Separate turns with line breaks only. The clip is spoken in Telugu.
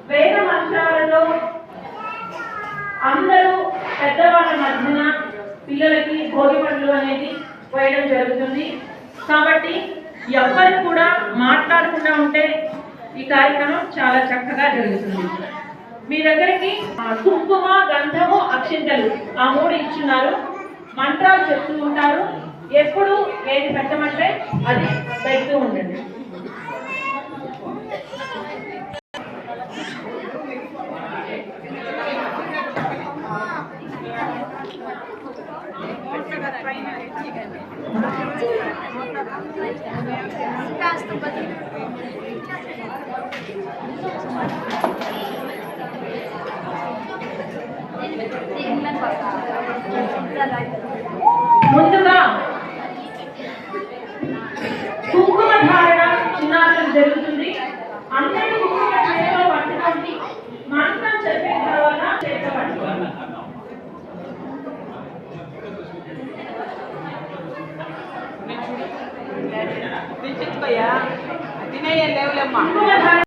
వేద మంత్రాలలో అందరూ పెద్దవాళ్ళ మధ్యన పిల్లలకి భోగి పండ్లు అనేది వేయడం జరుగుతుంది. కాబట్టి ఎవ్వరు కూడా మాట్లాడకుండా ఉంటే ఈ కార్యక్రమం చాలా చక్కగా జరుగుతుంది. మీ దగ్గరికి కుంకుమ, గంధము, అక్షింతలు ఆ 3 ఇచ్చున్నారు. మంత్రాలు చెప్తూ ఉంటారు. ఎప్పుడు ఏది పెట్టమంటే అది పెడుతూ ఉండండి. ముందుగా కుంకుమ ధారణ చిన్నారులు జరుగుతుంది. అందరూ కుంకుమ చేతిలో పట్టుకోండి. మంత్రం చెప్పిన తర్వాత చేతిలో పట్టుకోవాలి.
కుంకుమ ధారణ